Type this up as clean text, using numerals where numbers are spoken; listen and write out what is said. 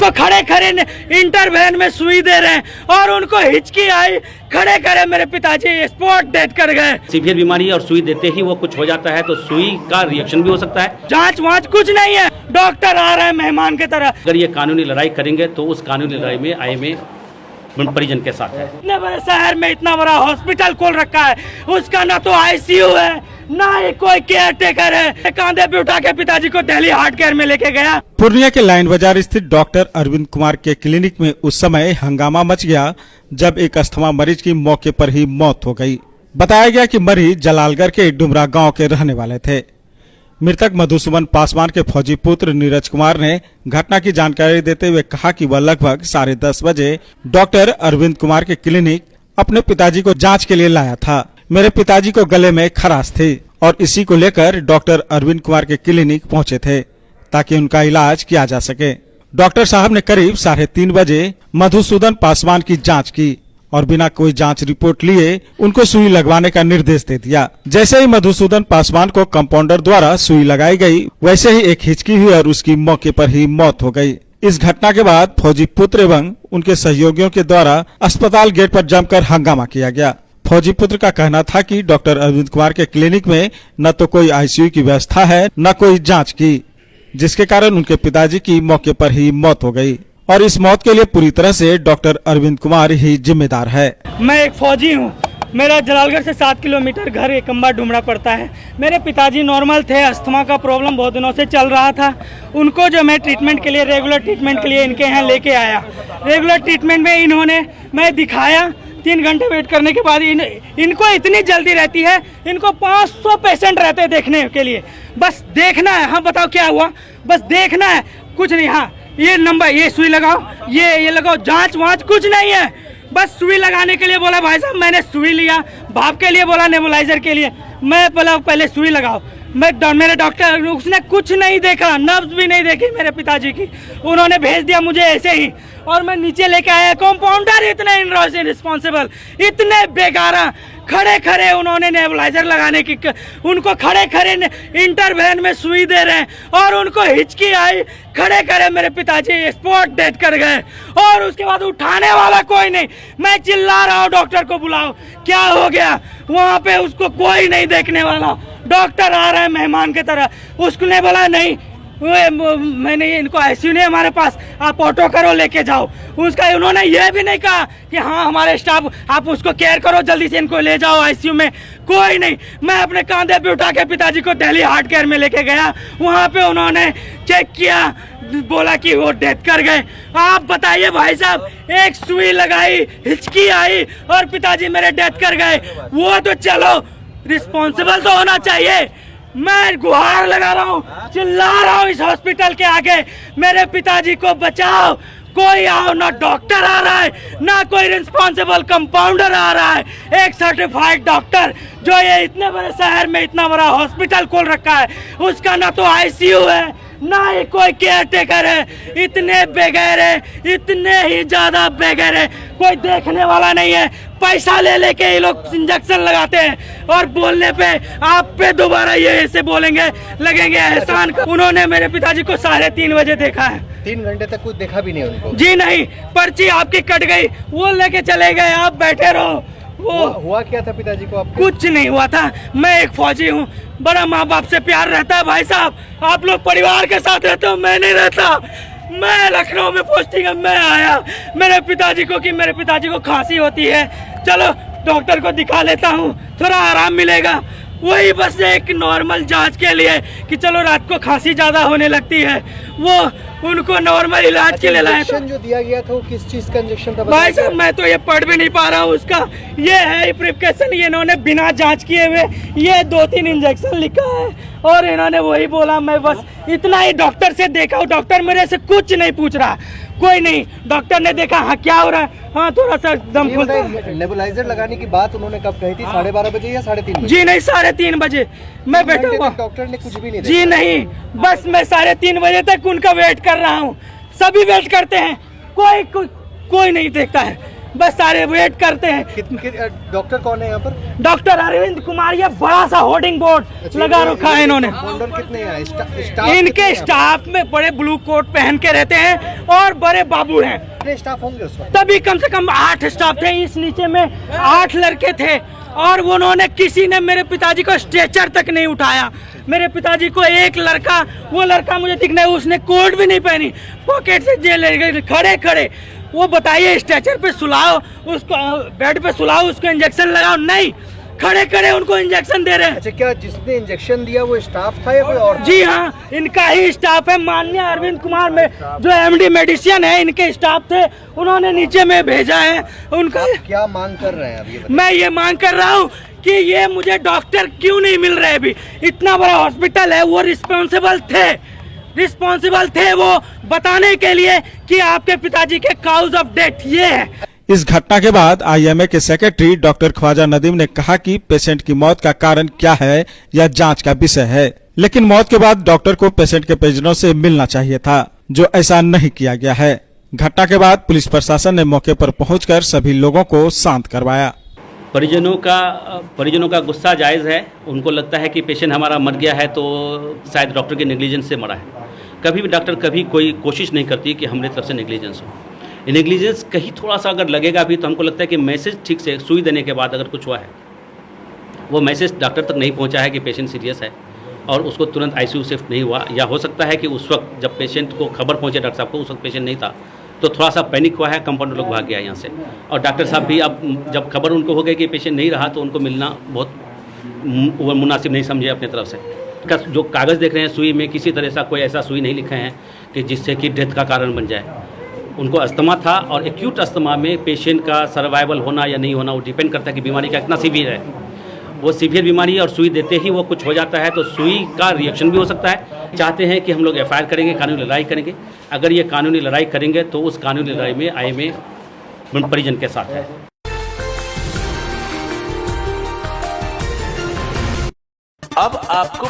उनको खड़े खड़े इंटरवेन में सुई दे रहे हैं और उनको हिचकी आई, खड़े खड़े मेरे पिताजी स्पॉट डेथ कर गए। सीवियर बीमारी और सुई देते ही वो कुछ हो जाता है तो सुई का रिएक्शन भी हो सकता है। जांच वांच कुछ नहीं है, डॉक्टर आ रहे हैं मेहमान की तरह। अगर ये कानूनी लड़ाई करेंगे तो उस कानूनी लड़ाई में आईएमए परिजन के साथ है। इतने बड़े शहर में इतना बड़ा हॉस्पिटल खोल रखा है, उसका ना तो आईसीयू है ना ही कोई केयर टेकर है। कांधे पे उठा के पिताजी को दिल्ली हार्ट केयर में लेके गया। पूर्णिया के लाइन बाजार स्थित डॉक्टर अरविंद कुमार के क्लिनिक में उस समय हंगामा मच गया जब एक अस्थमा मरीज की मौके पर ही मौत हो गई। बताया गया कि मरीज जलालगढ़ के डुमरा गांव के रहने वाले थे। मृतक मधुसूदन पासवान के फौजी पुत्र नीरज कुमार ने घटना की जानकारी देते हुए कहा कि वह लगभग 10:30 बजे डॉक्टर अरविंद कुमार के क्लिनिक अपने पिताजी को जांच के लिए लाया था। मेरे पिताजी को गले में खराश थी और इसी को लेकर डॉक्टर अरविंद कुमार के क्लिनिक पहुंचे थे ताकि उनका इलाज किया जा सके। डॉक्टर साहब ने करीब 3:30 बजे मधुसूदन पासवान की जांच की और बिना कोई जांच रिपोर्ट लिए उनको सुई लगवाने का निर्देश दे दिया। जैसे ही मधुसूदन पासवान को कंपाउंडर द्वारा सुई लगाई गई, वैसे ही एक हिचकी हुई और उसकी मौके पर ही मौत हो गई। इस घटना के बाद फौजी पुत्र एवं उनके सहयोगियों के द्वारा अस्पताल गेट पर जमकर हंगामा किया गया। फौजी पुत्र का कहना था कि डॉक्टर अरविंद कुमार के क्लिनिक में न तो कोई आईसीयू की व्यवस्था है न कोई जाँच की, जिसके कारण उनके पिताजी की मौके पर ही मौत हो गई और इस मौत के लिए पूरी तरह से डॉक्टर अरविंद कुमार ही जिम्मेदार है। मैं एक फौजी हूँ, मेरा जलालगढ़ से 7 किलोमीटर घर एकम्बा डुमरा पड़ता है। मेरे पिताजी नॉर्मल थे, अस्थमा का प्रॉब्लम बहुत दिनों से चल रहा था। उनको जो मैं ट्रीटमेंट के लिए, रेगुलर ट्रीटमेंट के लिए इनके यहाँ लेके आया। रेगुलर ट्रीटमेंट में इन्होंने मैं दिखाया, 3 घंटे वेट करने के बाद इनको इतनी जल्दी रहती है, इनको 500 पेशेंट रहते हैं देखने के लिए। बस देखना है, हाँ बताओ क्या हुआ, बस देखना है, कुछ नहीं। हाँ ये नंबर, ये सुई लगाओ, ये लगाओ, जांच वांच कुछ नहीं है, बस सुई लगाने के लिए बोला। भाई साहब मैंने सुई लिया, भाप के लिए बोला, नेबुलाइजर के लिए। मैं बोला पहले सुई लगाओ। मेरे डॉक्टर उसने कुछ नहीं देखा, नब्ज भी नहीं देखी मेरे पिताजी की, उन्होंने भेज दिया मुझे ऐसे ही और मैं नीचे लेके आया। कंपाउंडर इतने इनरिस्पॉन्सिबल, इतने बेगारा, खड़े खड़े उन्होंने नेबुलाइजर लगाने की, उनको खड़े खड़े इंटरवेन में सुई दे रहे हैं और उनको हिचकी आई, खड़े खड़े मेरे पिताजी स्पॉट डेथ कर गए और उसके बाद उठाने वाला कोई नहीं। मैं चिल्ला रहा हूँ डॉक्टर को बुलाओ, क्या हो गया? वहाँ पे उसको कोई नहीं देखने वाला। डॉक्टर आ रहे हैं मेहमान की तरह, उसने बोला नहीं, मैंने इनको आईसीयू नहीं हमारे पास, आप ऑटो करो लेके जाओ। उसका उन्होंने ये भी नहीं कहा कि हाँ हमारे स्टाफ आप उसको केयर करो, जल्दी से इनको ले जाओ आईसीयू में, कोई नहीं। मैं अपने कांधे पे उठा के पिताजी को दिल्ली हार्ट केयर में लेके गया। वहाँ पे उन्होंने चेक किया, बोला कि वो डेथ कर गए। आप बताइए भाई साहब, एक सुई लगाई, हिचकी आई और पिताजी मेरे डेथ कर गए। वो तो चलो रिस्पॉन्सिबल तो होना चाहिए। मैं गुहार लगा रहा हूँ, चिल्ला रहा हूँ इस हॉस्पिटल के आगे, मेरे पिताजी को बचाओ। कोई आओ, ना डॉक्टर आ रहा है, ना कोई रिस्पॉन्सिबल कंपाउंडर आ रहा है। एक सर्टिफाइड डॉक्टर जो ये इतने बड़े शहर में इतना बड़ा हॉस्पिटल खोल रखा है, उसका ना तो आईसीयू है ना ही कोई केयर टेकर है। इतने बेगैर है, इतने ही ज्यादा बेगैर है, कोई देखने वाला नहीं है। पैसा ले लेके ये लोग इंजेक्शन लगाते हैं और बोलने पे आप पे दोबारा ये ऐसे बोलेंगे, लगेंगे एहसान। उन्होंने मेरे पिताजी को 3:30 बजे देखा है। 3 घंटे तक कुछ देखा भी नहीं उनको? जी नहीं, पर्ची आपकी कट गई, वो लेके चले गए, आप बैठे रहो। वो हुआ क्या था पिताजी को आपके? कुछ नहीं हुआ था। मैं एक फौजी हूँ, बड़ा माँ बाप से प्यार रहता है भाई साहब। आप लोग परिवार के साथ रहते हो, मैं नहीं रहता। मैं लखनऊ में पोस्टिंग है, मैं आया मेरे पिताजी को खांसी होती है, चलो डॉक्टर को दिखा लेता हूँ, थोड़ा आराम मिलेगा। वही बस एक नॉर्मल जांच के लिए कि चलो रात को खांसी ज्यादा होने लगती है, वो उनको नॉर्मल इलाज के लिए लाए। इंजेक्शन जो दिया गया था वो किस चीज का इंजेक्शन था भाई साहब? मैं तो ये पढ़ भी नहीं पा रहा हूँ उसका। ये है प्रिस्क्रिप्शन, ये इन्होंने बिना जांच किए हुए ये 2-3 इंजेक्शन लिखा है और इन्होंने वही बोला। मैं बस इतना ही डॉक्टर से देखा हूँ, डॉक्टर मेरे से कुछ नहीं पूछ रहा, कोई नहीं। डॉक्टर ने देखा हाँ क्या हो रहा है, हाँ थोड़ा सा दम फूलता है। नेबुलाइजर लगाने की बात उन्होंने कब कही थी? 12:30 बजे या 3:30 बजे? जी नहीं, 3:30 बजे मैं बैठा हुआ। डॉक्टर ने कुछ भी नहीं जी नहीं, बस मैं 3:30 बजे तक उनका वेट कर रहा हूँ। सभी वेट करते हैं, कोई नहीं देखता है। बस सारे वेट करते हैं। डॉक्टर कौन है यहाँ पर? डॉक्टर अरविंद कुमार, ये बड़ा सा होर्डिंग बोर्ड लगा रखा है इन्होंने। कंपाउंडर कितने हैं? स्टाफ इनके कितने हैं? स्टाफ में बड़े ब्लू कोट पहन के रहते हैं और बड़े बाबू हैं। कितने स्टाफ होंगे उस वक्त? तभी कम से कम 8 स्टाफ थे। इस नीचे में 8 लड़के थे और उन्होंने किसी ने मेरे पिताजी को स्ट्रेचर तक नहीं उठाया। मेरे पिताजी को एक लड़का, वो लड़का मुझे दिख नहीं, उसने कोट भी नहीं पहनी, पॉकेट से जेल ले गए खड़े खड़े। वो बताइए स्ट्रेचर पे सुलाओ उसको, बेड पे सुलाओ उसको, इंजेक्शन लगाओ, नहीं, खड़े खड़े उनको इंजेक्शन दे रहे हैं। अच्छा, क्या जिसने इंजेक्शन दिया वो स्टाफ था या कोई और? जी हाँ, इनका ही स्टाफ है। माननीय अरविंद कुमार में जो एमडी मेडिसिन है, इनके स्टाफ थे, उन्होंने नीचे में भेजा है उनका। क्या मांग कर रहे हैं अभी? मैं ये मांग कर रहा हूँ कि ये मुझे डॉक्टर क्यों नहीं मिल रहे अभी। इतना बड़ा हॉस्पिटल है, वो रिस्पॉन्सिबल थे वो बताने के लिए कि आपके पिताजी के काउज ऑफ डेथ ये है। इस घटना के बाद आईएमए के सेक्रेटरी डॉक्टर ख्वाजा नदीम ने कहा कि पेशेंट की मौत का कारण क्या है यह जांच का विषय है, लेकिन मौत के बाद डॉक्टर को पेशेंट के परिजनों से मिलना चाहिए था, जो ऐसा नहीं किया गया है। घटना के बाद पुलिस प्रशासन ने मौके पर पहुंचकर सभी लोगों को शांत करवाया। परिजनों का गुस्सा जायज़ है। उनको लगता है कि पेशेंट हमारा मर गया है तो शायद डॉक्टर के नेग्लिजेंस से मरा है। कभी भी डॉक्टर कभी कोई कोशिश नहीं करती कि हमारी तरफ से नेग्लिजेंस हो। नेग्लिजेंस कहीं थोड़ा सा अगर लगेगा भी तो हमको लगता है कि मैसेज ठीक से सुई देने के बाद अगर कुछ हुआ है, वो मैसेज डॉक्टर तक नहीं पहुंचा है कि पेशेंट सीरियस है और उसको तुरंत आईसीयू शिफ्ट नहीं हुआ, या हो सकता है कि उस वक्त जब पेशेंट को खबर पहुंचे डॉक्टर साहब को, उस वक्त पेशेंट नहीं था तो थोड़ा सा पैनिक हुआ है, कंपाउंडर लोग भाग गया यहाँ से। और डॉक्टर साहब भी अब जब खबर उनको हो गई कि पेशेंट नहीं रहा तो उनको मिलना बहुत मुनासिब नहीं समझे अपने तरफ से। जो कागज़ देख रहे हैं सुई में किसी तरह सा कोई ऐसा सुई नहीं लिखे हैं कि जिससे कि डेथ का कारण बन जाए। उनको अस्थमा था और एक्यूट अस्थमा में पेशेंट का सर्वाइवल होना या नहीं होना वो डिपेंड करता है कि बीमारी का कितना सीवियर है। वो सीवियर बीमारी है और सुई देते ही वो कुछ हो जाता है तो सुई का रिएक्शन भी हो सकता है। चाहते हैं कि हम लोग एफआईआर करेंगे, कानूनी लड़ाई करेंगे। अगर ये कानूनी लड़ाई करेंगे तो उस कानूनी लड़ाई में आईएमए परिजन के साथ है। अब आपको